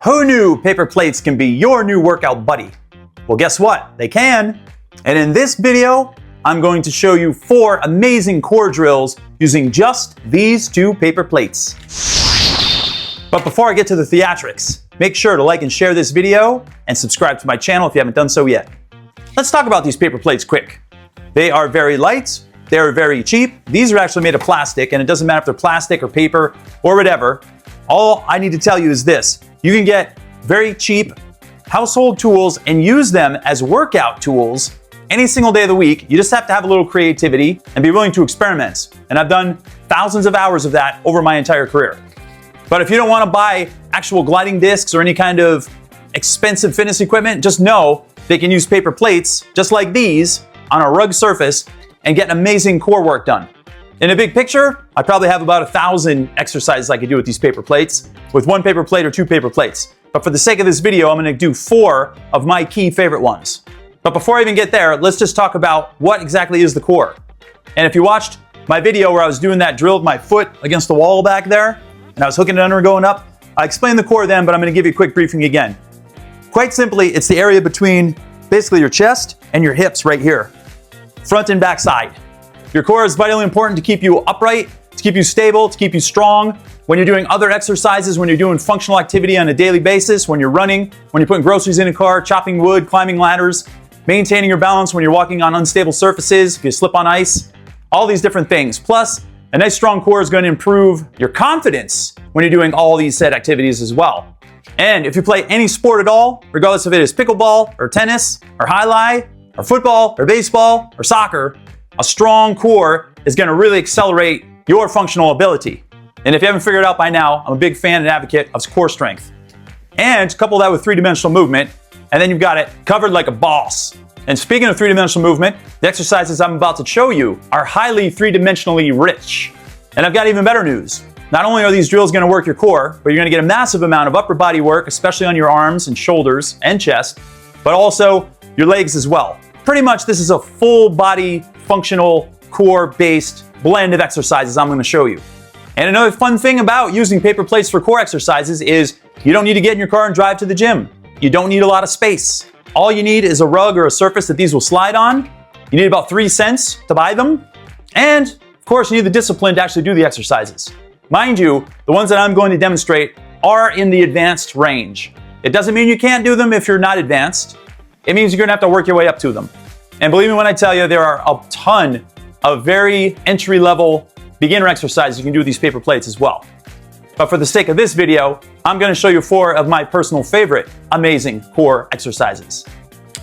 Who knew paper plates can be your new workout buddy? Well, guess what? They can. And in this video, I'm going to show you 4 amazing core drills using just these 2 paper plates. But before I get to the theatrics, make sure to like and share this video and subscribe to my channel if you haven't done so yet. Let's talk about these paper plates quick. They are very light, they're very cheap. These are actually made of plastic, and it doesn't matter if they're plastic or paper or whatever. All I need to tell you is this: you can get very cheap household tools and use them as workout tools any single day of the week. You just have to have a little creativity and be willing to experiment. And I've done thousands of hours of that over my entire career. But if you don't want to buy actual gliding discs or any kind of expensive fitness equipment, just know they can use paper plates just like these on a rugged surface and get amazing core work done. In a big picture, I probably have about 1,000 exercises I could do with these paper plates, with 1 paper plate or 2 paper plates. But for the sake of this video, I'm going to do 4 of my key favorite ones. But before I even get there, let's just talk about what exactly is the core. And if you watched my video where I was doing that drill with my foot against the wall back there, and I was hooking it under and going up, I explained the core then, but I'm going to give you a quick briefing again. Quite simply, it's the area between basically your chest and your hips right here, front and back side. Your core is vitally important to keep you upright, to keep you stable, to keep you strong. When you're doing other exercises, when you're doing functional activity on a daily basis, when you're running, when you're putting groceries in a car, chopping wood, climbing ladders, maintaining your balance when you're walking on unstable surfaces, if you slip on ice, all these different things. Plus, a nice strong core is going to improve your confidence when you're doing all these said activities as well. And if you play any sport at all, regardless if it is pickleball or tennis or highlight or football or baseball or soccer, a strong core is going to really accelerate your functional ability. And if you haven't figured it out by now, I'm a big fan and advocate of core strength. And couple that with 3-dimensional movement, and then you've got it covered like a boss. And speaking of 3-dimensional movement, the exercises I'm about to show you are highly 3-dimensionally rich. And I've got even better news. Not only are these drills going to work your core, but you're going to get a massive amount of upper body work, especially on your arms and shoulders and chest, but also your legs as well. Pretty much this is a full body functional core-based blend of exercises I'm going to show you. And another fun thing about using paper plates for core exercises is you don't need to get in your car and drive to the gym. You don't need a lot of space. All you need is a rug or a surface that these will slide on. You need about 3 cents to buy them. And of course, you need the discipline to actually do the exercises. Mind you, the ones that I'm going to demonstrate are in the advanced range. It doesn't mean you can't do them if you're not advanced. It means you're going to have to work your way up to them. And believe me when I tell you, there are a ton of very entry-level beginner exercises you can do with these paper plates as well. But for the sake of this video, I'm going to show you 4 of my personal favorite amazing core exercises.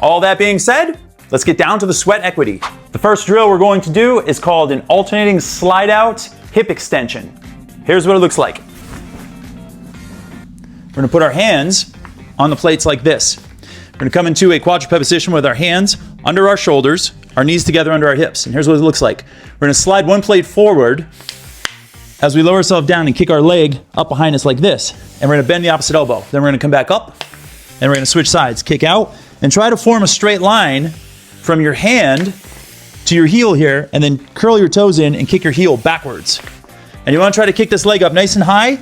All that being said, let's get down to the sweat equity. The first drill we're going to do is called an alternating slide out hip extension. Here's what it looks like. We're going to put our hands on the plates like this. We're going to come into a quadruped position with our hands under our shoulders, our knees together under our hips. And here's what it looks like. We're going to slide one plate forward as we lower ourselves down and kick our leg up behind us like this. And we're going to bend the opposite elbow. Then we're going to come back up and we're going to switch sides. Kick out and try to form a straight line from your hand to your heel here, and then curl your toes in and kick your heel backwards. And you want to try to kick this leg up nice and high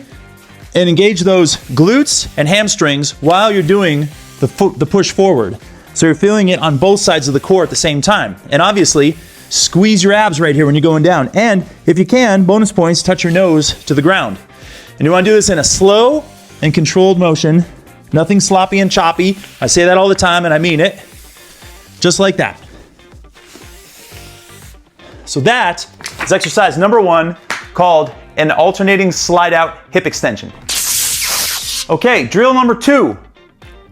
and engage those glutes and hamstrings while you're doing the push forward. So you're feeling it on both sides of the core at the same time. And obviously, squeeze your abs right here when you're going down. And if you can, bonus points, touch your nose to the ground. And you want to do this in a slow and controlled motion. Nothing sloppy and choppy. I say that all the time and I mean it. Just like that. So that is exercise number 1, called an alternating slide out hip extension. Okay, drill number 2.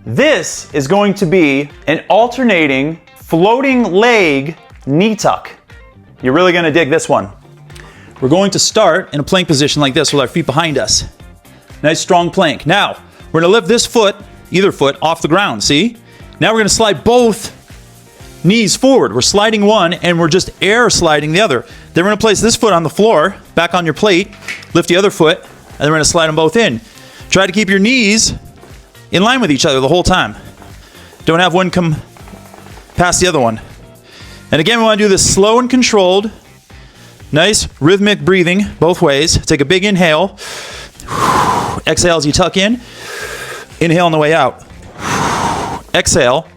This is going to be an alternating floating leg knee tuck. You're really going to dig this one. We're going to start in a plank position like this with our feet behind us. Nice strong plank. Now, we're going to lift this foot, either foot, off the ground, see? Now we're going to slide both knees forward. We're sliding one and we're just air sliding the other. Then we're going to place this foot on the floor, back on your plate, lift the other foot, and then we're going to slide them both in. Try to keep your knees in line with each other the whole time. Don't have one come past the other one. And again, we want to do this slow and controlled. Nice rhythmic breathing both ways. Take a big inhale. Exhale as you tuck in. Inhale on the way out. Exhale,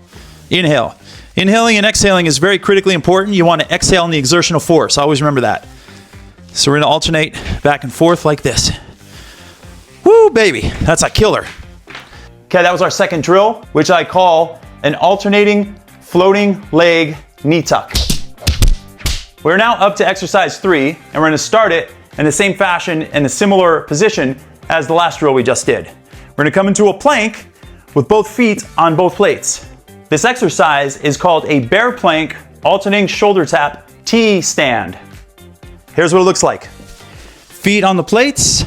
inhale. Inhaling and exhaling is very critically important. You want to exhale in the exertional force. Always remember that. So we're going to alternate back and forth like this. Woo, baby. That's a killer. Okay, that was our second drill, which I call an alternating floating leg knee tuck. We're now up to exercise 3, and we're going to start it in the same fashion in a similar position as the last drill we just did. We're going to come into a plank with both feet on both plates. This exercise is called a bear plank alternating shoulder tap T stand. Here's what it looks like. Feet on the plates.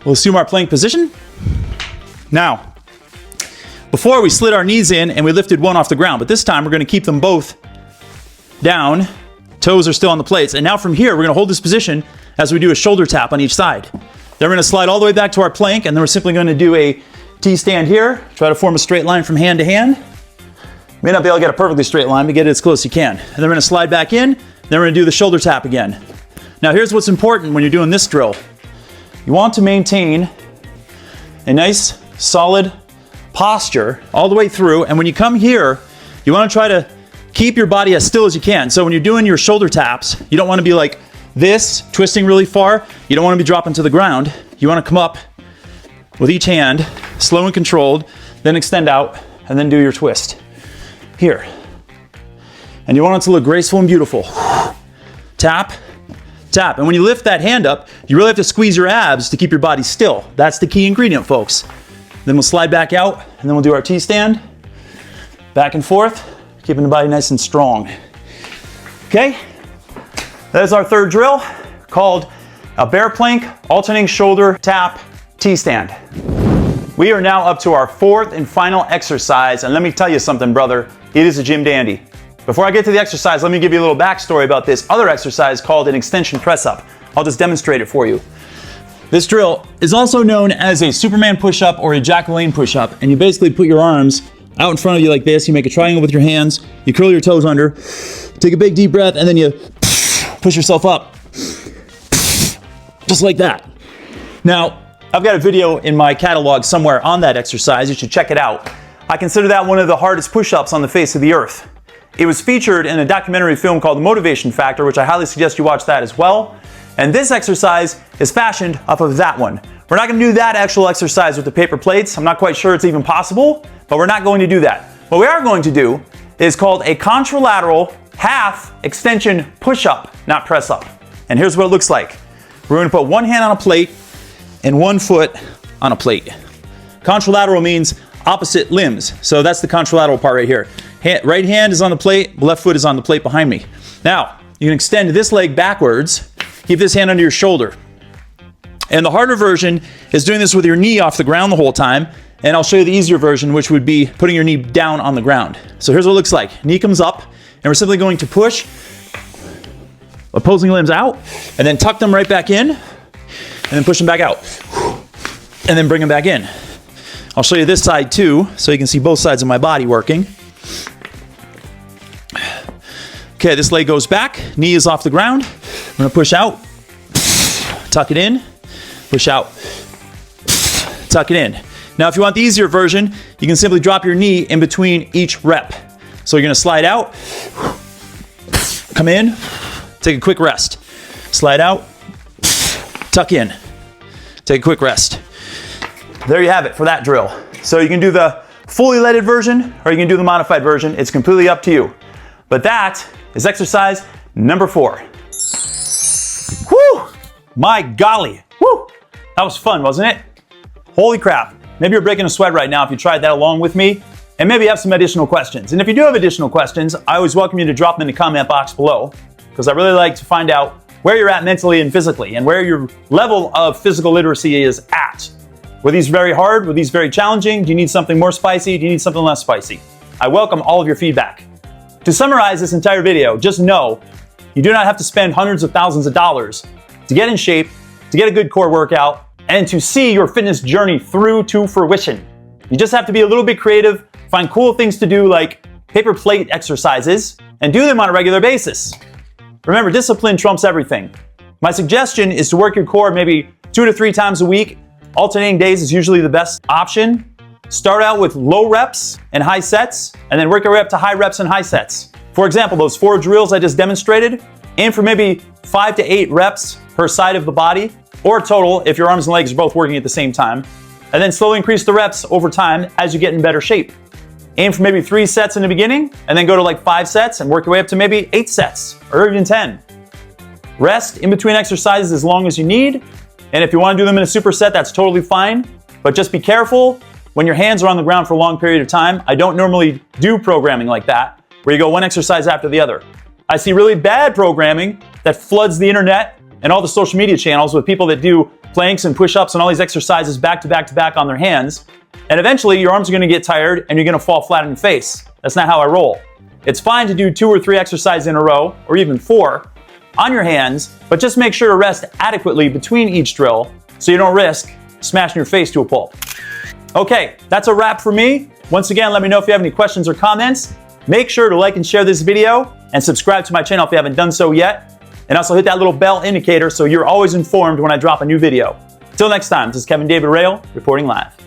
We'll assume our plank position. Now, before we slid our knees in and we lifted one off the ground, but this time we're going to keep them both down. Toes are still on the plates. And now from here, we're going to hold this position as we do a shoulder tap on each side. Then we're going to slide all the way back to our plank, and then we're simply going to do a T-stand here. Try to form a straight line from hand to hand. May not be able to get a perfectly straight line, but get it as close as you can. And then we're going to slide back in, then we're going to do the shoulder tap again. Now here's what's important when you're doing this drill. You want to maintain a nice, solid posture all the way through, and when you come here, you want to try to keep your body as still as you can. So when you're doing your shoulder taps, you don't want to be like this, twisting really far. You don't want to be dropping to the ground. You want to come up with each hand, slow and controlled, then extend out, and then do your twist. Here. And you want it to look graceful and beautiful. Tap, tap. And when you lift that hand up, you really have to squeeze your abs to keep your body still. That's the key ingredient, folks. Then we'll slide back out, and then we'll do our T-stand. Back and forth, keeping the body nice and strong. Okay? That is our third drill, called a bear plank alternating shoulder tap T-stand. We are now up to our fourth and final exercise, and let me tell you something, brother, it is a gym dandy. Before I get to the exercise, let me give you a little backstory about this other exercise called an extension press-up. I'll just demonstrate it for you. This drill is also known as a Superman push-up or a Jack LaLanne push-up, and you basically put your arms out in front of you like this, you make a triangle with your hands, you curl your toes under, take a big deep breath, and then you push yourself up. Just like that. Now, I've got a video in my catalog somewhere on that exercise. You should check it out. I consider that one of the hardest push-ups on the face of the earth. It was featured in a documentary film called The Motivation Factor, which I highly suggest you watch that as well. And this exercise is fashioned off of that one. We're not going to do that actual exercise with the paper plates. I'm not quite sure it's even possible, but we're not going to do that. What we are going to do is called a contralateral half extension push-up, not press-up. And here's what it looks like. We're going to put one hand on a plate and one foot on a plate. Contralateral means opposite limbs. So that's the contralateral part right here. Right hand is on the plate, left foot is on the plate behind me. Now, you can extend this leg backwards, keep this hand under your shoulder. And the harder version is doing this with your knee off the ground the whole time. And I'll show you the easier version, which would be putting your knee down on the ground. So here's what it looks like. Knee comes up, and we're simply going to push opposing limbs out, and then tuck them right back in, and then push them back out, and then bring them back in. I'll show you this side too, so you can see both sides of my body working. Okay, this leg goes back, knee is off the ground. I'm gonna push out, tuck it in, push out, tuck it in. Now, if you want the easier version, you can simply drop your knee in between each rep. So you're gonna slide out, come in, take a quick rest. Slide out, tuck in, take a quick rest. There you have it for that drill. So you can do the fully leaded version or you can do the modified version. It's completely up to you. But that is exercise number 4. Whew! My golly. Whew! That was fun, wasn't it? Holy crap. Maybe you're breaking a sweat right now if you tried that along with me. And maybe you have some additional questions. And if you do have additional questions, I always welcome you to drop them in the comment box below, because I really like to find out where you're at mentally and physically and where your level of physical literacy is at. Were these very hard? Were these very challenging? Do you need something more spicy? Do you need something less spicy? I welcome all of your feedback. To summarize this entire video, just know you do not have to spend hundreds of thousands of dollars to get in shape, to get a good core workout, and to see your fitness journey through to fruition. You just have to be a little bit creative, find cool things to do like paper plate exercises, and do them on a regular basis. Remember, discipline trumps everything. My suggestion is to work your core maybe 2 to 3 times a week, alternating days is usually the best option. Start out with low reps and high sets, and then work your way up to high reps and high sets. For example, those 4 drills I just demonstrated, aim for maybe 5 to 8 reps per side of the body, or total if your arms and legs are both working at the same time. And then slowly increase the reps over time as you get in better shape. Aim for maybe 3 sets in the beginning, and then go to like 5 sets and work your way up to maybe 8 sets, or even 10. Rest in between exercises as long as you need, and if you want to do them in a superset, that's totally fine, but just be careful when your hands are on the ground for a long period of time. I don't normally do programming like that, where you go one exercise after the other. I see really bad programming that floods the internet and all the social media channels with people that do planks and push-ups and all these exercises back to back to back on their hands. And eventually your arms are gonna get tired and you're gonna fall flat on your face. That's not how I roll. It's fine to do 2 or 3 exercises in a row, or even 4, on your hands, but just make sure to rest adequately between each drill so you don't risk smashing your face to a pulp. Okay, that's a wrap for me. Once again, let me know if you have any questions or comments. Make sure to like and share this video and subscribe to my channel if you haven't done so yet. And also hit that little bell indicator so you're always informed when I drop a new video. Until next time, this is Kevin David Rail reporting live.